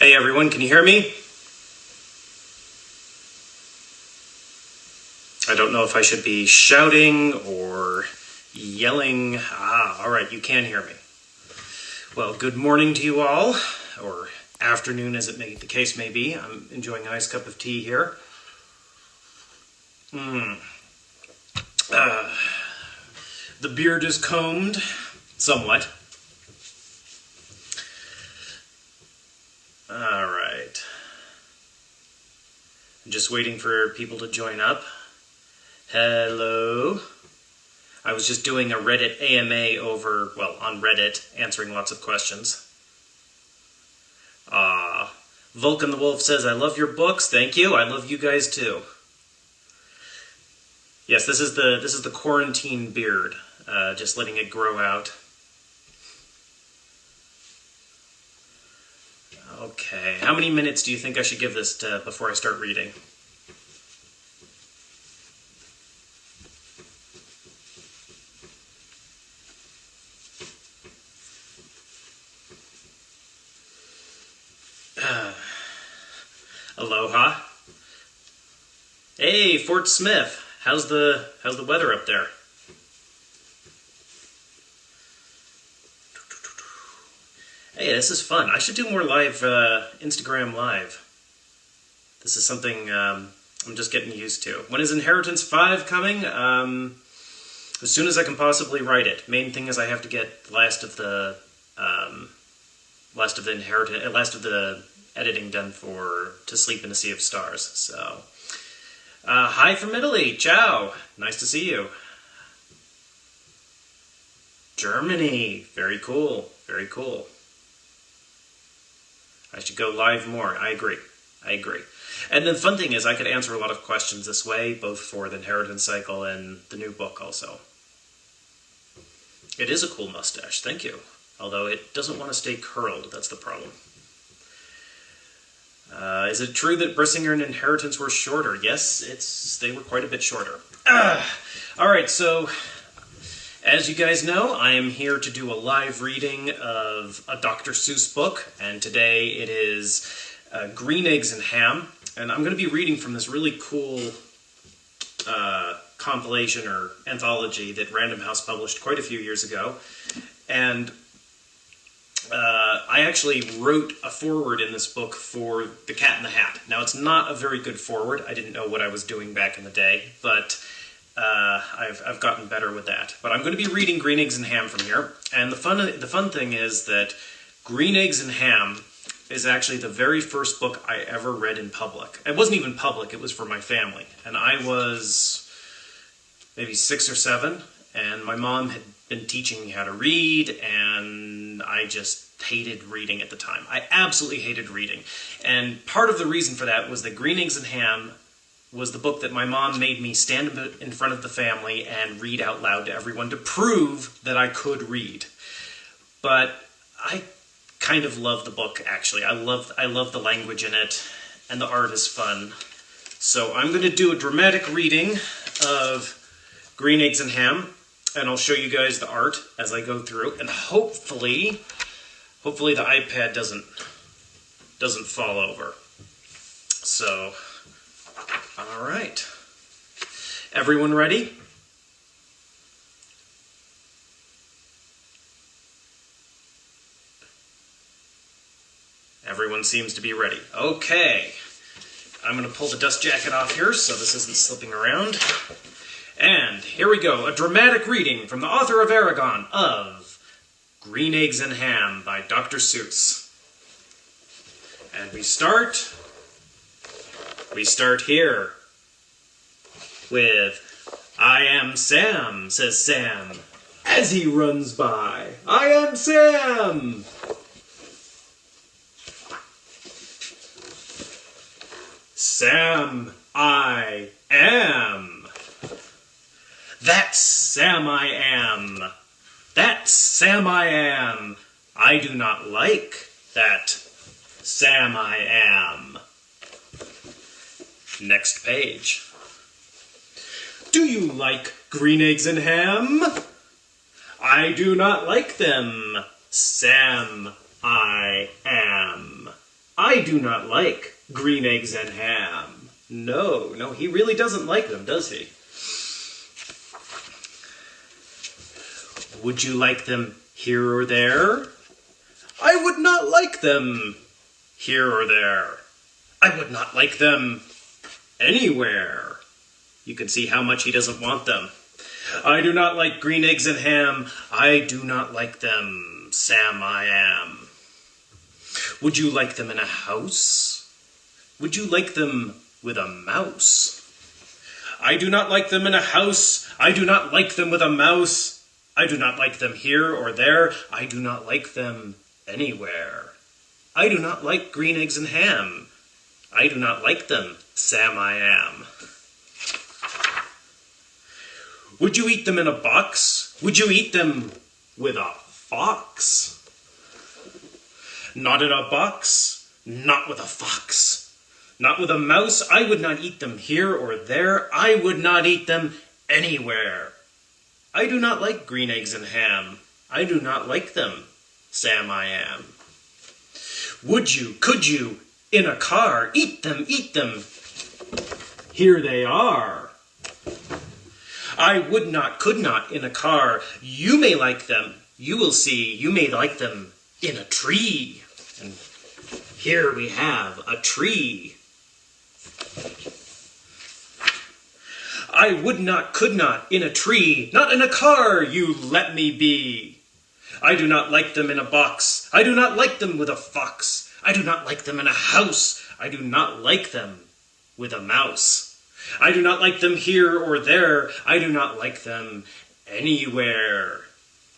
Hey everyone, can you hear me? I don't know if I should be shouting or yelling. Alright, you can hear me. Well, good morning to you all, or afternoon as the case may be. I'm enjoying a nice cup of tea here. The beard is combed, somewhat. Alright. I'm just waiting for people to join up. Hello. I was just doing a Reddit AMA on Reddit, answering lots of questions. Vulcan the Wolf says, I love your books. Thank you. I love you guys too. Yes, this is the quarantine beard. Just letting it grow out. Okay, how many minutes do you think I should give this before I start reading? Aloha. Hey, Fort Smith. How's the weather up there? Hey, this is fun. I should do more live Instagram Live. This is something I'm just getting used to. When is Inheritance 5 coming? As soon as I can possibly write it. Main thing is I have to get last of the editing done for To Sleep in a Sea of Stars. So, hi from Italy. Ciao. Nice to see you. Germany. Very cool. Very cool. I should go live more. I agree. And the fun thing is I could answer a lot of questions this way, both for the Inheritance Cycle and the new book also. It is a cool mustache, thank you. Although it doesn't want to stay curled, that's the problem. Is it true that Brissinger and Inheritance were shorter? Yes, they were quite a bit shorter. Alright, so as you guys know, I am here to do a live reading of a Dr. Seuss book, and today it is Green Eggs and Ham, and I'm going to be reading from this really cool compilation or anthology that Random House published quite a few years ago, and I actually wrote a foreword in this book for The Cat in the Hat. Now, it's not a very good foreword. I didn't know what I was doing back in the day, but I've gotten better with that. But I'm going to be reading Green Eggs and Ham from here, and the fun thing is that Green Eggs and Ham is actually the very first book I ever read in public. It wasn't even public, it was for my family. And I was maybe 6 or 7, and my mom had been teaching me how to read, and I just hated reading at the time. I absolutely hated reading. And part of the reason for that was that Green Eggs and Ham was the book that my mom made me stand in front of the family and read out loud to everyone to prove that I could read. But I kind of love the book, actually. I love the language in it, and the art is fun. So I'm going to do a dramatic reading of Green Eggs and Ham, and I'll show you guys the art as I go through, and hopefully the iPad doesn't fall over. So, all right. Everyone ready? Everyone seems to be ready. Okay. I'm going to pull the dust jacket off here so this isn't slipping around. And here we go, a dramatic reading from the author of Aragon of Green Eggs and Ham by Dr. Seuss. And we start here with, I am Sam, says Sam, as he runs by. I am Sam! Sam, I am. That's Sam I am. That's Sam I am. I do not like that Sam I am. Next page. Do you like green eggs and ham? I do not like them. Sam I am. I do not like green eggs and ham. No, he really doesn't like them, does he? Would you like them here or there? I would not like them here or there. I would not like them anywhere. You can see how much he doesn't want them. I do not like green eggs and ham. I do not like them, Sam I am. Would you like them in a house? Would you like them with a mouse? I do not like them in a house. I do not like them with a mouse. I do not like them here or there. I do not like them anywhere. I do not like green eggs and ham. I do not like them, Sam I am. Would you eat them in a box? Would you eat them with a fox? Not in a box, not with a fox. Not with a mouse. I would not eat them here or there. I would not eat them anywhere. I do not like green eggs and ham. I do not like them, Sam I am. Would you, could you, in a car, eat them, eat them? Here they are. I would not, could not, in a car. You may like them. You will see, you may like them in a tree. And here we have a tree. I would not, could not, in a tree, not in a car, you let me be. I do not like them in a box. I do not like them with a fox. I do not like them in a house. I do not like them with a mouse. I do not like them here or there. I do not like them anywhere.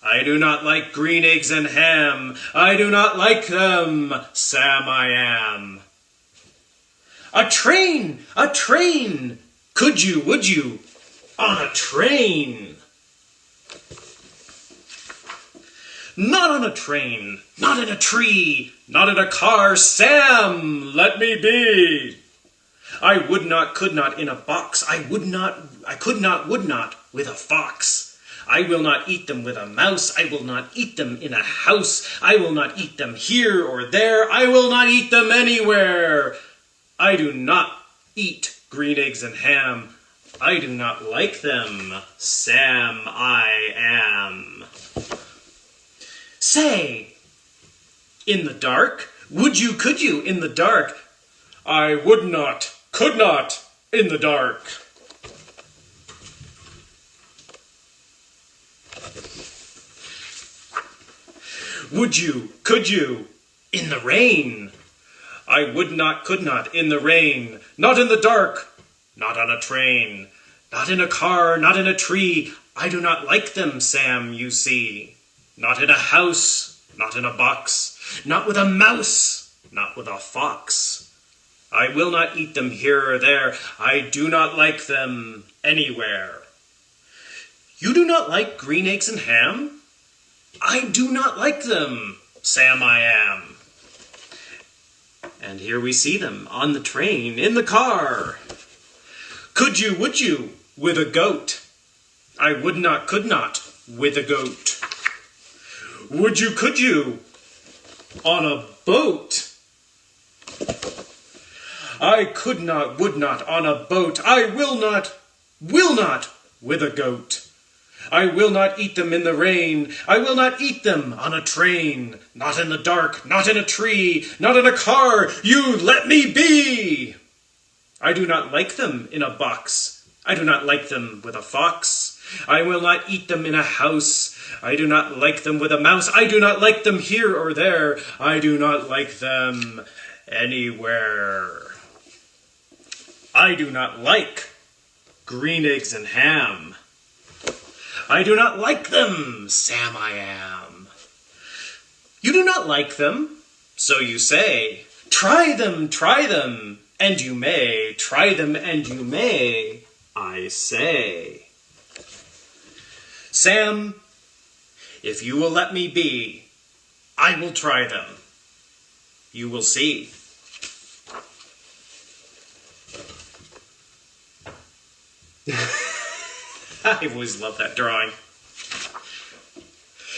I do not like green eggs and ham. I do not like them, Sam I am. A train! A train! Could you, would you, on a train? Not on a train, not in a tree, not in a car, Sam, let me be. I would not, could not, in a box. I would not, I could not, would not, with a fox. I will not eat them with a mouse. I will not eat them in a house. I will not eat them here or there. I will not eat them anywhere. I do not eat green eggs and ham. I do not like them, Sam I am. Say, in the dark, would you, could you, in the dark? I would not, could not, in the dark. Would you, could you, in the rain? I would not, could not, in the rain. Not in the dark, not on a train. Not in a car, not in a tree. I do not like them, Sam, you see. Not in a house, not in a box. Not with a mouse, not with a fox. I will not eat them here or there. I do not like them anywhere. You do not like green eggs and ham? I do not like them, Sam I am. And here we see them on the train, in the car. Could you, would you, with a goat? I would not, could not, with a goat. Would you, could you, on a boat? I could not, would not, on a boat. I will not, with a goat. I will not eat them in the rain. I will not eat them on a train. Not in the dark, not in a tree, not in a car. You let me be. I do not like them in a box. I do not like them with a fox. I will not eat them in a house. I do not like them with a mouse. I do not like them here or there. I do not like them anywhere. I do not like green eggs and ham. I do not like them, Sam I am. You do not like them, so you say. Try them, and you may. Try them, and you may, I say. Sam, if you will let me be, I will try them. You will see. I always love that drawing.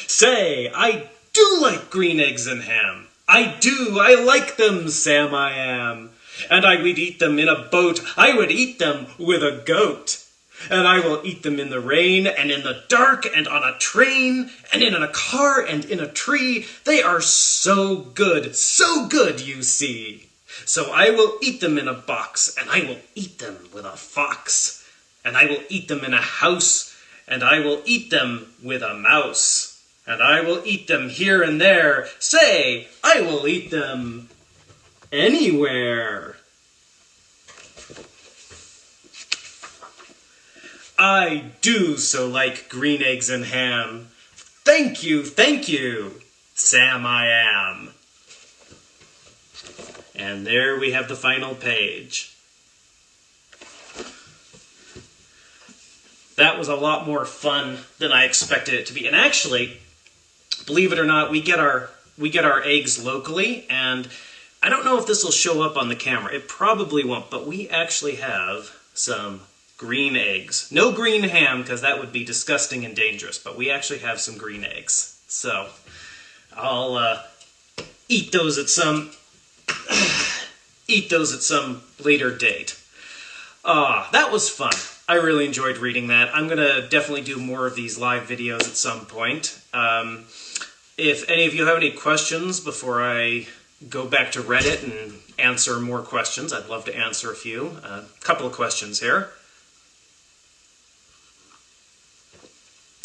Say, I do like green eggs and ham. I do, I like them, Sam I am. And I would eat them in a boat, I would eat them with a goat. And I will eat them in the rain, and in the dark, and on a train, and in a car, and in a tree. They are so good, you see. So I will eat them in a box, and I will eat them with a fox. And I will eat them in a house, and I will eat them with a mouse. And I will eat them here and there. Say, I will eat them anywhere. I do so like green eggs and ham. Thank you, Sam I am. And there we have the final page. That was a lot more fun than I expected it to be. And actually, believe it or not, we get our eggs locally, and I don't know if this will show up on the camera. It probably won't, but we actually have some green eggs. No green ham, because that would be disgusting and dangerous, but we actually have some green eggs. So I'll eat those at some later date. That was fun. I really enjoyed reading that. I'm going to definitely do more of these live videos at some point. If any of you have any questions before I go back to Reddit and answer more questions, I'd love to answer a few. A couple of questions here.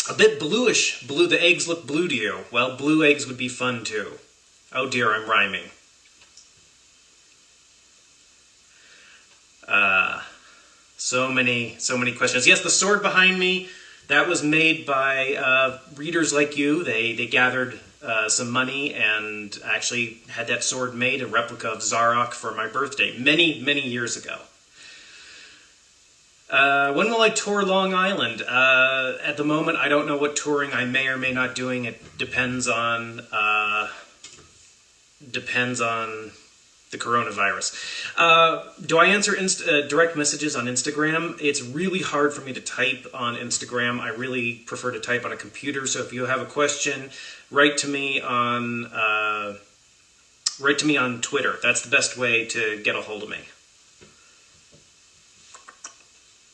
A bit bluish. Blue. The eggs look blue to you. Well, blue eggs would be fun too. Oh dear, I'm rhyming. So many questions. Yes, the sword behind me, that was made by readers like you. They gathered some money and actually had that sword made, a replica of Zarok, for my birthday many years ago. When will I tour Long Island? At the moment, I don't know what touring I may or may not doing. It depends on the coronavirus. Do I answer direct messages on Instagram? It's really hard for me to type on Instagram. I really prefer to type on a computer. So if you have a question, write to me on Twitter. That's the best way to get a hold of me.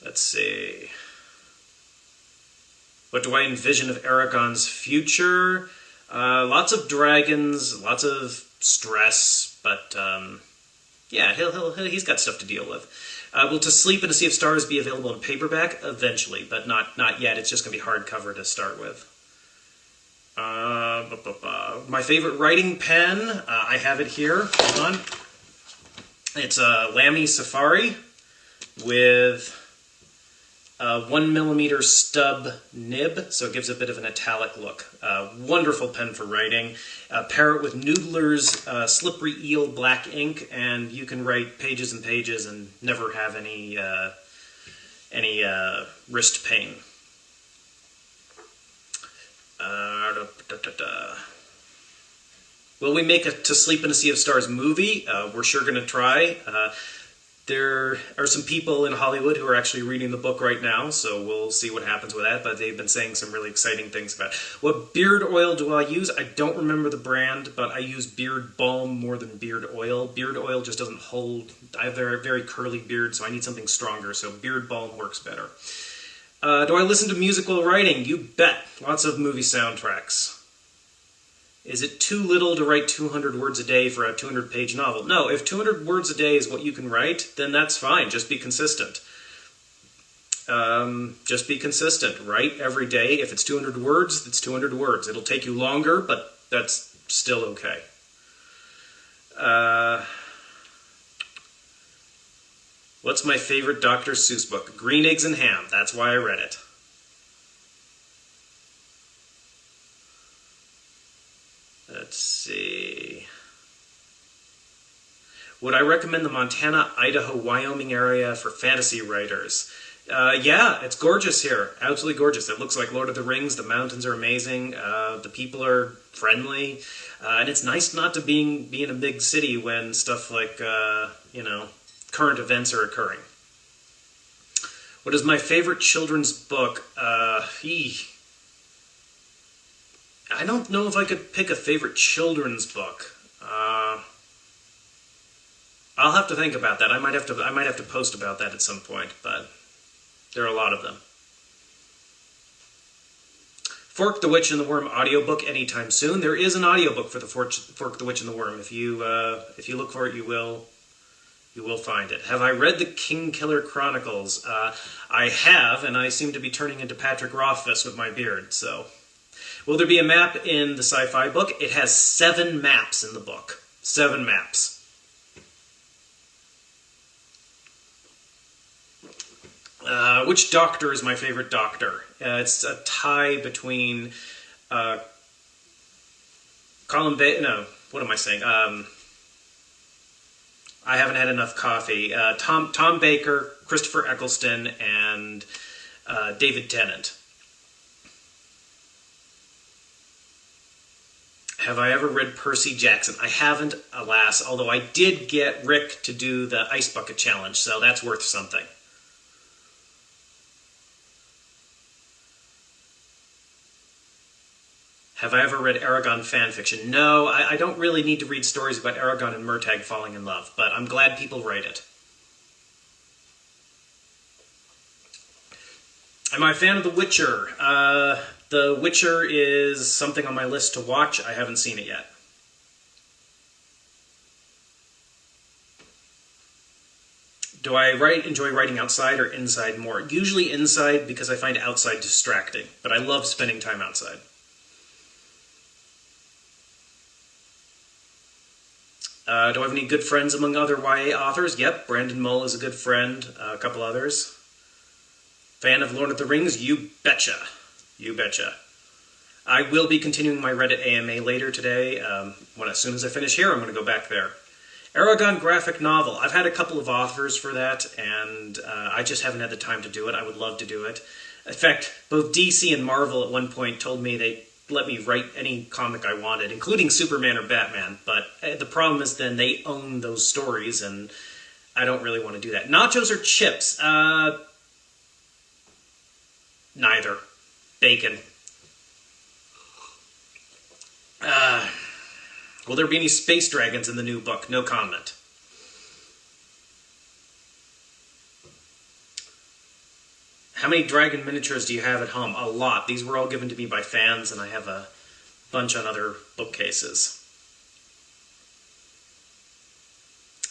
Let's see. What do I envision of Aragon's future? Lots of dragons, lots of stress, but yeah, he's got stuff to deal with. Will To Sleep and A Sea of Stars be available in paperback? Eventually, but not yet. It's just going to be hardcover to start with. My favorite writing pen, I have it here. Hold on. It's a Lamy Safari with a 1mm stub nib, so it gives a bit of an italic look. Wonderful pen for writing. Pair it with Noodler's Slippery Eel black ink, and you can write pages and pages and never have any wrist pain. Will we make a To Sleep in a Sea of Stars movie? We're sure going to try. There are some people in Hollywood who are actually reading the book right now, so we'll see what happens with that, but they've been saying some really exciting things about it. What beard oil do I use? I don't remember the brand, but I use beard balm more than beard oil. Beard oil just doesn't hold. I have a very curly beard, so I need something stronger, so beard balm works better. Do I listen to music while writing? You bet. Lots of movie soundtracks. Is it too little to write 200 words a day for a 200-page novel? No, if 200 words a day is what you can write, then that's fine. Just be consistent. Just be consistent. Write every day. If it's 200 words, it's 200 words. It'll take you longer, but that's still okay. What's my favorite Dr. Seuss book? Green Eggs and Ham. That's why I read it. Let's see. Would I recommend the Montana, Idaho, Wyoming area for fantasy writers? Yeah, it's gorgeous here. Absolutely gorgeous. It looks like Lord of the Rings. The mountains are amazing. The people are friendly. And it's nice not to be in a big city when stuff like, current events are occurring. What is my favorite children's book? I don't know if I could pick a favorite children's book. I'll have to think about that. I might have to post about that at some point, but there are a lot of them. Fork the Witch and the Worm audiobook anytime soon. There is an audiobook for the Fork the Witch and the Worm. If you look for it, you will find it. Have I read the Kingkiller Chronicles? I have, and I seem to be turning into Patrick Rothfuss with my beard. So, will there be a map in the sci-fi book? It has 7 maps in the book. 7 maps. Which Doctor is my favorite Doctor? It's a tie between Colin Bay. No, what am I saying? I haven't had enough coffee. Tom Baker, Christopher Eccleston, and David Tennant. Have I ever read Percy Jackson? I haven't, alas, although I did get Rick to do the Ice Bucket Challenge, so that's worth something. Have I ever read Aragon fanfiction? No, I don't really need to read stories about Aragon and Murtagh falling in love, but I'm glad people write it. Am I a fan of The Witcher? The Witcher is something on my list to watch. I haven't seen it yet. Do I enjoy writing outside or inside more? Usually inside because I find outside distracting, but I love spending time outside. Do I have any good friends among other YA authors? Yep, Brandon Mull is a good friend. A couple others. Fan of Lord of the Rings? You betcha. You betcha. I will be continuing my Reddit AMA later today. As soon as I finish here, I'm going to go back there. Aragon graphic novel. I've had a couple of offers for that, and I just haven't had the time to do it. I would love to do it. In fact, both DC and Marvel at one point told me they let me write any comic I wanted, including Superman or Batman, but the problem is then they own those stories, and I don't really want to do that. Nachos or chips? Neither. Bacon. Will there be any space dragons in the new book? No comment. How many dragon miniatures do you have at home? A lot. These were all given to me by fans, and I have a bunch on other bookcases.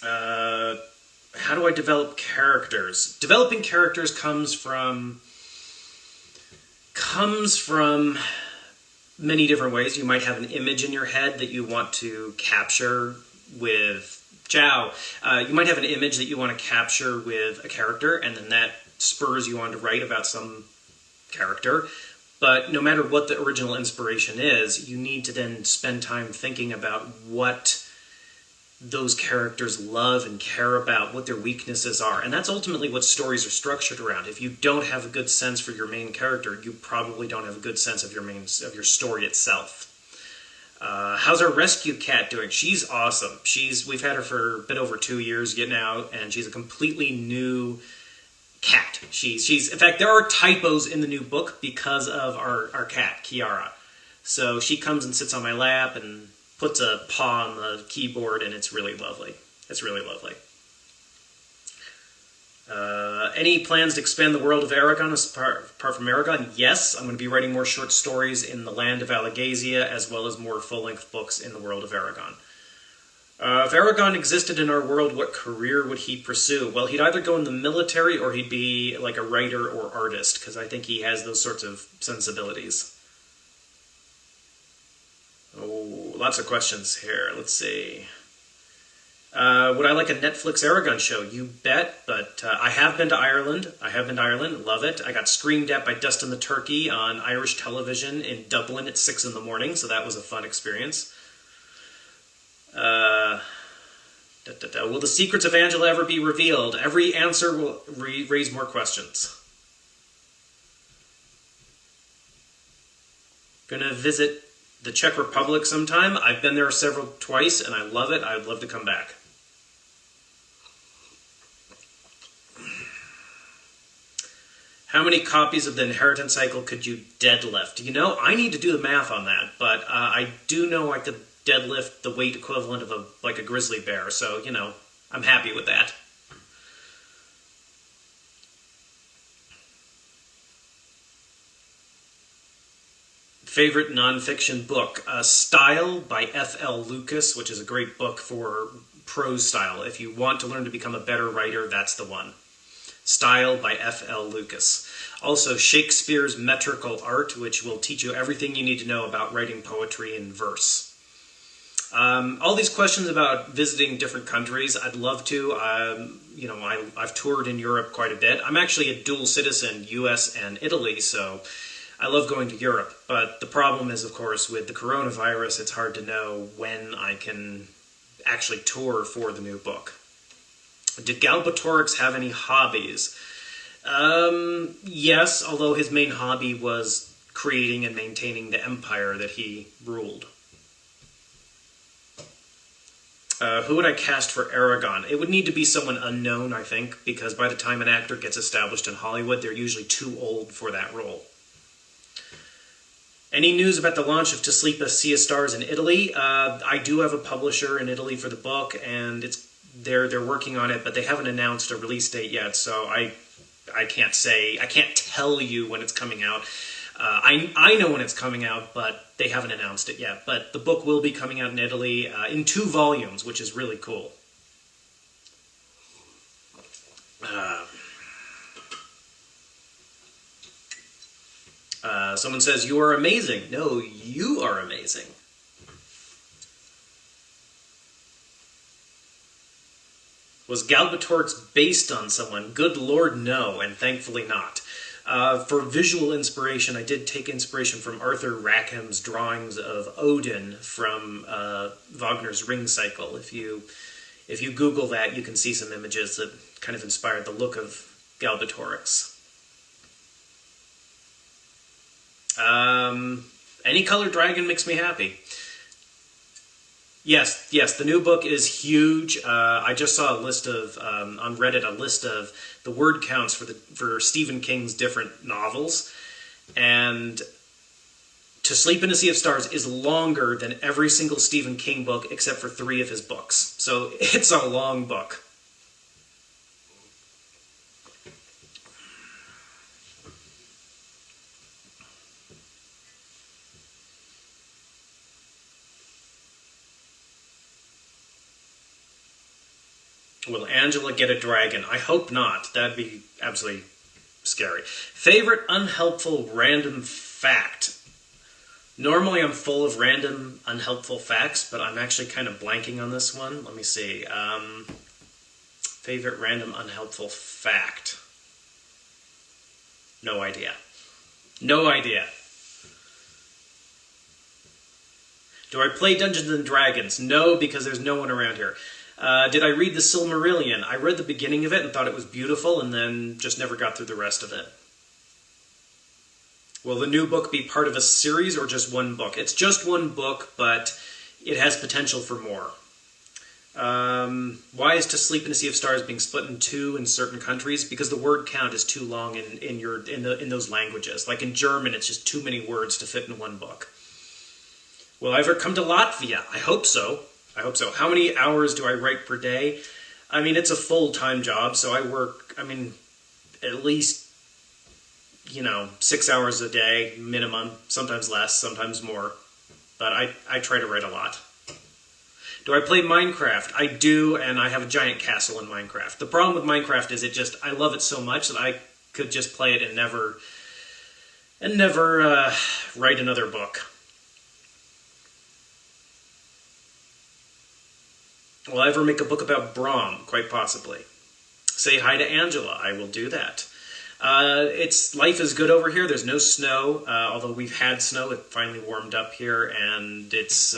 How do I develop characters? Developing characters comes from many different ways. You might have an image in your head that you want to capture with you might have an image that you want to capture with a character, and then that spurs you on to write about some character. But no matter what the original inspiration is, you need to then spend time thinking about what those characters love and care about, what their weaknesses are. And that's ultimately what stories are structured around. If you don't have a good sense for your main character, you probably don't have a good sense of your story itself. How's our rescue cat doing? She's awesome. We've had her for a bit over 2 years now, and she's a completely new cat. In fact, there are typos in the new book because of our cat, Kiara. So she comes and sits on my lap and puts a paw on the keyboard, and it's really lovely. It's really lovely. Any plans to expand the world of Aragon apart from Aragon? Yes, I'm going to be writing more short stories in the land of Alagasia, as well as more full-length books in the world of Aragon. If Aragon existed in our world, what career would he pursue? Well, he'd either go in the military or he'd be like a writer or artist, because I think he has those sorts of sensibilities. Oh, lots of questions here. Let's see. Would I like a Netflix Aragon show? You bet, but I have been to Ireland. Love it. I got screamed at by Dustin the Turkey on Irish television in Dublin at 6 in the morning, so that was a fun experience. Will the secrets of Angela ever be revealed? Every answer will raise more questions. Gonna visit the Czech Republic sometime. I've been there twice, and I love it. I'd love to come back. How many copies of the Inheritance Cycle could you deadlift? I need to do the math on that, but I do know I could deadlift the weight equivalent of a grizzly bear, so, I'm happy with that. Favorite nonfiction book? Style by F.L. Lucas, which is a great book for prose style. If you want to learn to become a better writer, that's the one. Style by F.L. Lucas. Also, Shakespeare's Metrical Art, which will teach you everything you need to know about writing poetry in verse. All these questions about visiting different countries, I'd love to. I've toured in Europe quite a bit. I'm actually a dual citizen, U.S. and Italy, so I love going to Europe. But the problem is, of course, with the coronavirus, it's hard to know when I can actually tour for the new book. Did Galbatorix have any hobbies? Yes, although his main hobby was creating and maintaining the empire that he ruled. Who would I cast for Aragon? It would need to be someone unknown, I think, because by the time an actor gets established in Hollywood, they're usually too old for that role. Any news about the launch of TSiaSoS in Italy? I do have a publisher in Italy for the book, and they're working on it, but they haven't announced a release date yet, so I can't tell you when it's coming out. I know when it's coming out, but they haven't announced it yet. But the book will be coming out in Italy in 2 volumes, which is really cool. Someone says, "You are amazing." No, you are amazing. Was Galbatorix based on someone? Good Lord, no, and thankfully not. For visual inspiration, I did take inspiration from Arthur Rackham's drawings of Odin from Wagner's Ring Cycle. If you Google that, you can see some images that kind of inspired the look of Galbatorix. Any colored dragon makes me happy. Yes, the new book is huge. I just saw a list of, on Reddit, a list of the word counts for Stephen King's different novels. And To Sleep in a Sea of Stars is longer than every single Stephen King book except for 3 of his books. So it's a long book. Will Angela get a dragon? I hope not. That'd be absolutely scary. Favorite unhelpful random fact? Normally I'm full of random unhelpful facts, but I'm actually kind of blanking on this one. Let me see. Favorite random unhelpful fact? No idea. No idea. Do I play Dungeons and Dragons? No, because there's no one around here. Did I read the Silmarillion? I read the beginning of it and thought it was beautiful and then just never got through the rest of it. Will the new book be part of a series or just one book? It's just one book, but it has potential for more. Why is To Sleep in a Sea of Stars being split in 2 in certain countries? Because the word count is too long in those languages. Like in German, it's just too many words to fit in one book. Will I ever come to Latvia? I hope so. How many hours do I write per day? I mean, it's a full-time job, so I work, at least, 6 hours a day, minimum, sometimes less, sometimes more. But I try to write a lot. Do I play Minecraft? I do, and I have a giant castle in Minecraft. The problem with Minecraft is I love it so much that I could just play it and never write another book. Will I ever make a book about Brahm? Quite possibly. Say hi to Angela. I will do that. Life is good over here. There's no snow, although we've had snow. It finally warmed up here, and it's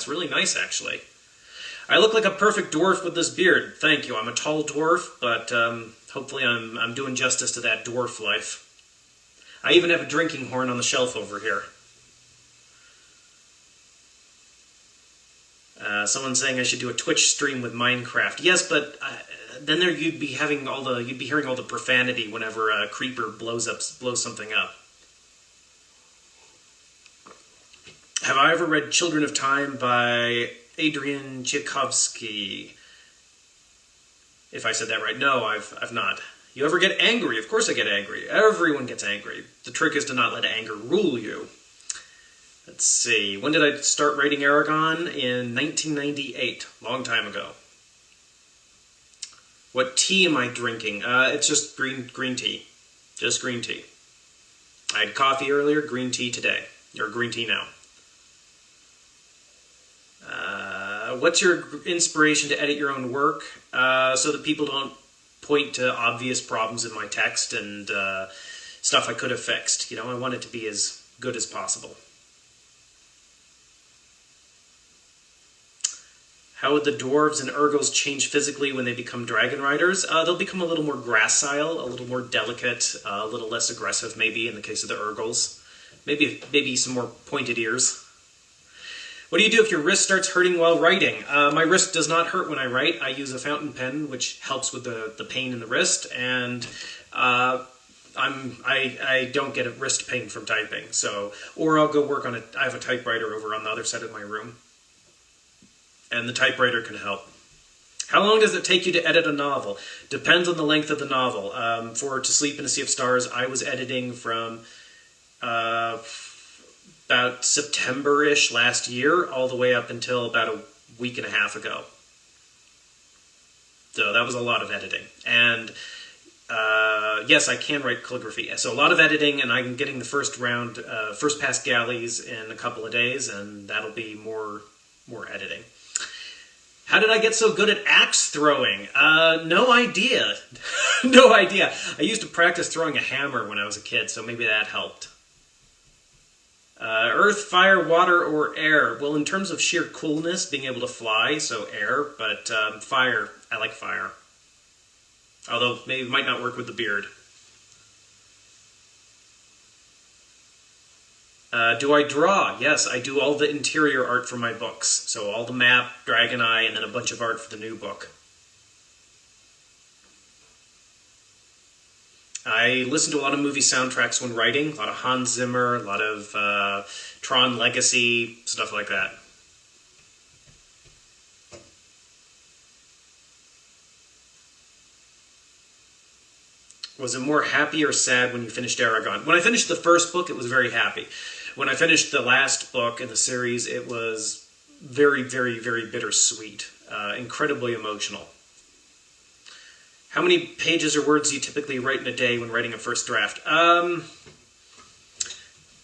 really nice, actually. I look like a perfect dwarf with this beard. Thank you. I'm a tall dwarf, but hopefully I'm doing justice to that dwarf life. I even have a drinking horn on the shelf over here. Someone's saying I should do a Twitch stream with Minecraft. Yes, but then you'd be hearing all the profanity whenever a creeper blows something up. Have I ever read Children of Time by Adrian Tchaikovsky? If I said that right. No, I've not. You ever get angry? Of course I get angry. Everyone gets angry. The trick is to not let anger rule you. Let's see. When did I start writing Aragon? In 1998. Long time ago. What tea am I drinking? It's just green tea. Just green tea. I had coffee earlier, green tea today. Or green tea now. What's your inspiration to edit your own work? So that people don't point to obvious problems in my text and stuff I could have fixed. You know, I want it to be as good as possible. How would the dwarves and Urgos change physically when they become dragon riders? They'll become a little more gracile, a little more delicate, a little less aggressive maybe in the case of the Urgos. Maybe some more pointed ears. What do you do if your wrist starts hurting while writing? My wrist does not hurt when I write. I use a fountain pen, which helps with the pain in the wrist, and I don't get a wrist pain from typing. Or I'll go work on it. I have a typewriter over on the other side of my room, and the typewriter can help. How long does it take you to edit a novel? Depends on the length of the novel. For To Sleep in a Sea of Stars, I was editing from about September-ish last year, all the way up until about a week and a half ago. So that was a lot of editing. And yes, I can write calligraphy. So a lot of editing, and I'm getting the first pass galleys in a couple of days, and that'll be more editing. How did I get so good at axe throwing? No idea. No idea. I used to practice throwing a hammer when I was a kid, so maybe that helped. Earth, fire, water, or air? Well, in terms of sheer coolness, being able to fly, so air, but fire. I like fire. Although, maybe it might not work with the beard. Do I draw? Yes, I do all the interior art for my books. So all the map, Dragon Eye, and then a bunch of art for the new book. I listen to a lot of movie soundtracks when writing. A lot of Hans Zimmer, a lot of Tron Legacy, stuff like that. Was it more happy or sad when you finished Aragon? When I finished the first book, it was very happy. When I finished the last book in the series, it was very, very, very bittersweet. Incredibly emotional. How many pages or words do you typically write in a day when writing a first draft?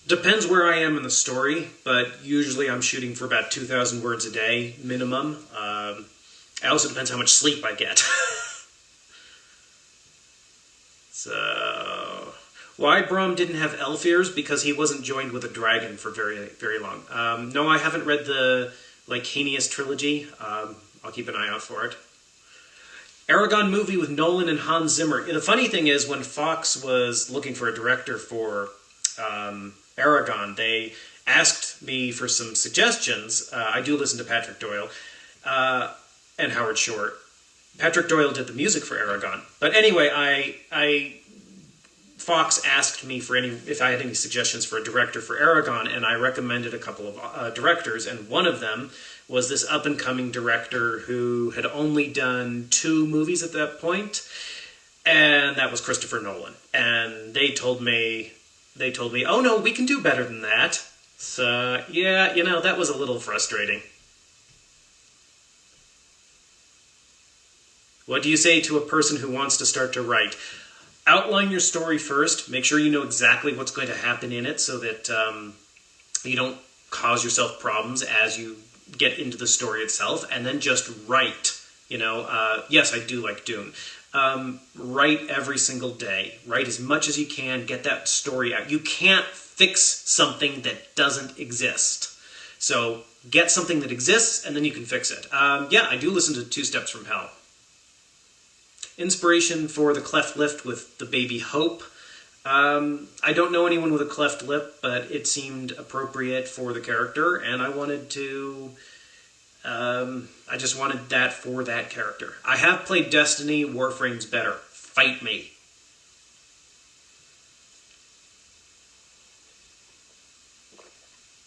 Depends where I am in the story, but usually I'm shooting for about 2,000 words a day, minimum. It also depends how much sleep I get. So, why Brom didn't have elf ears? Because he wasn't joined with a dragon for very, very long. No, I haven't read the Lycanius trilogy. I'll keep an eye out for it. Aragon movie with Nolan and Hans Zimmer. The funny thing is, when Fox was looking for a director for Aragon, they asked me for some suggestions. I do listen to Patrick Doyle and Howard Shore. Patrick Doyle did the music for Aragon. But anyway, Fox asked me if I had any suggestions for a director for Aragon, and I recommended a couple of directors, and one of them was this up-and-coming director who had only done 2 movies at that point, and that was Christopher Nolan. And they told me, oh no, we can do better than that. So, yeah, that was a little frustrating. What do you say to a person who wants to start to write? Outline your story first. Make sure you know exactly what's going to happen in it so that you don't cause yourself problems as you get into the story itself, and then just write. Yes, I do like Dune. Write every single day. Write as much as you can. Get that story out. You can't fix something that doesn't exist. So get something that exists, and then you can fix it. Yeah, I do listen to 2 Steps from Hell. Inspiration for the cleft lip with the baby Hope. I don't know anyone with a cleft lip, but it seemed appropriate for the character, and I wanted to... I just wanted that for that character. I have played Destiny. Warframe's better. Fight me.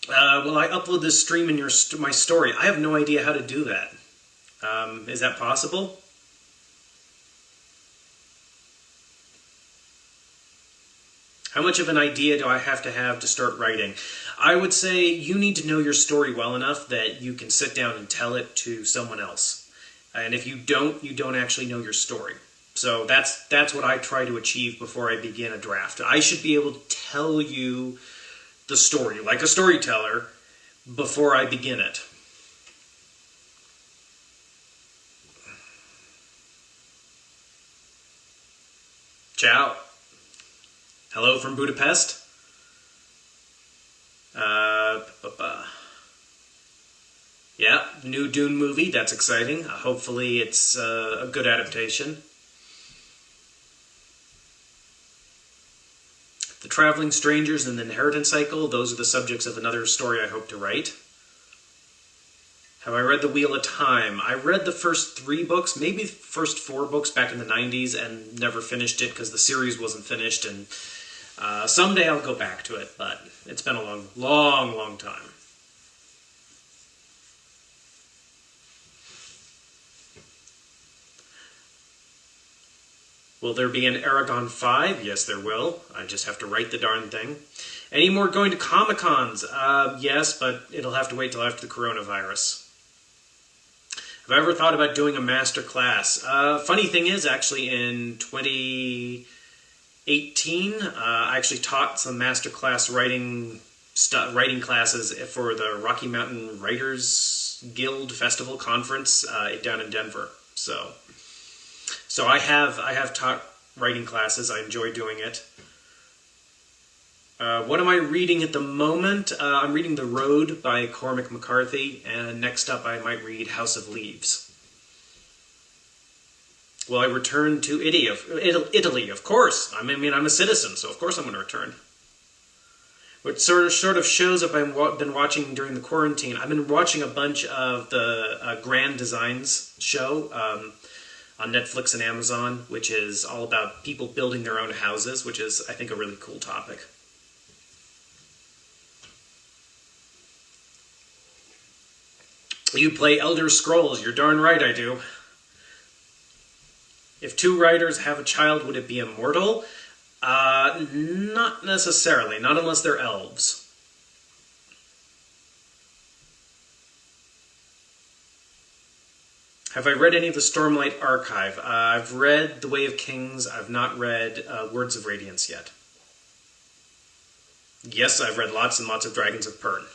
Will I upload this stream in my story? I have no idea how to do that. Is that possible? How much of an idea do I have to start writing? I would say you need to know your story well enough that you can sit down and tell it to someone else. And if you don't actually know your story. So that's what I try to achieve before I begin a draft. I should be able to tell you the story, like a storyteller, before I begin it. Ciao. Hello from Budapest. Yeah, new Dune movie. That's exciting. Hopefully it's a good adaptation. The Traveling Strangers and the Inheritance Cycle. Those are the subjects of another story I hope to write. Have I read The Wheel of Time? I read the first 3 books, maybe the first 4 books back in the 90s and never finished it because the series wasn't finished. And someday I'll go back to it, but it's been a long time. Will there be an Aragon 5? Yes, there will. I just have to write the darn thing. Any more going to Comic-Cons? Yes, but it'll have to wait till after the coronavirus. Have I ever thought about doing a master class? Funny thing is, actually, in 2018, I actually taught some master class writing classes for the Rocky Mountain Writers Guild Festival Conference down in Denver. So I have taught writing classes. I enjoy doing it. What am I reading at the moment? I'm reading The Road by Cormac McCarthy, and next up I might read House of Leaves. Will I return to Italy? Of course. I mean, I'm a citizen, so of course I'm going to return. What sort of shows have I been watching during the quarantine? I've been watching a bunch of the Grand Designs show on Netflix and Amazon, which is all about people building their own houses, which is, I think, a really cool topic. You play Elder Scrolls. You're darn right I do. If 2 writers have a child, would it be immortal? Not necessarily. Not unless they're elves. Have I read any of the Stormlight Archive? I've read The Way of Kings. I've not read Words of Radiance yet. Yes, I've read lots and lots of Dragons of Pern.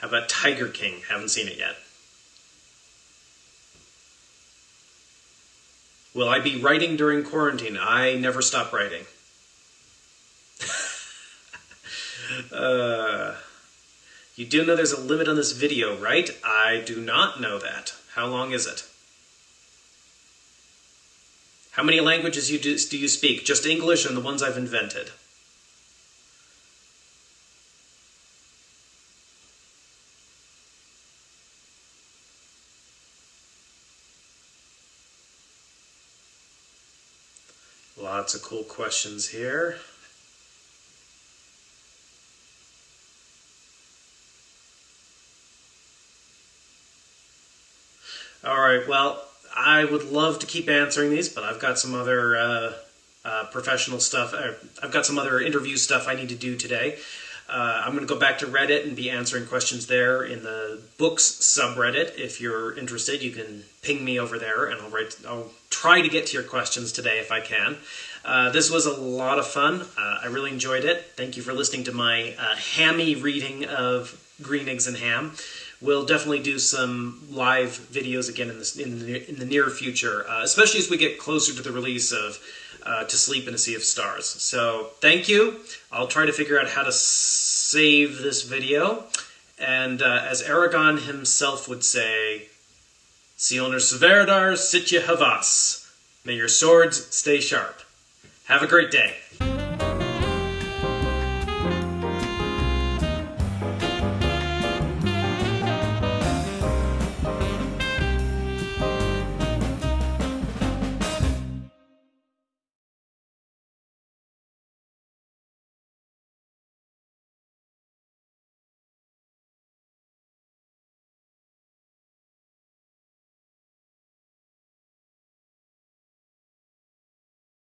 How about Tiger King? Haven't seen it yet. Will I be writing during quarantine? I never stop writing. You do know there's a limit on this video, right? I do not know that. How long is it? How many languages do you speak? Just English and the ones I've invented. Lots of cool questions here. All right, well, I would love to keep answering these, but I've got some other professional stuff. I've got some other interview stuff I need to do today. I'm going to go back to Reddit and be answering questions there in the books subreddit. If you're interested, you can ping me over there, and I'll try to get to your questions today if I can. This was a lot of fun. I really enjoyed it. Thank you for listening to my hammy reading of Green Eggs and Ham. We'll definitely do some live videos again in the near future, especially as we get closer to the release of To Sleep in a Sea of Stars. So, thank you. I'll try to figure out how to save this video. And as Aragon himself would say, Sionur Sverdar Sitya Havas. May your swords stay sharp. Have a great day.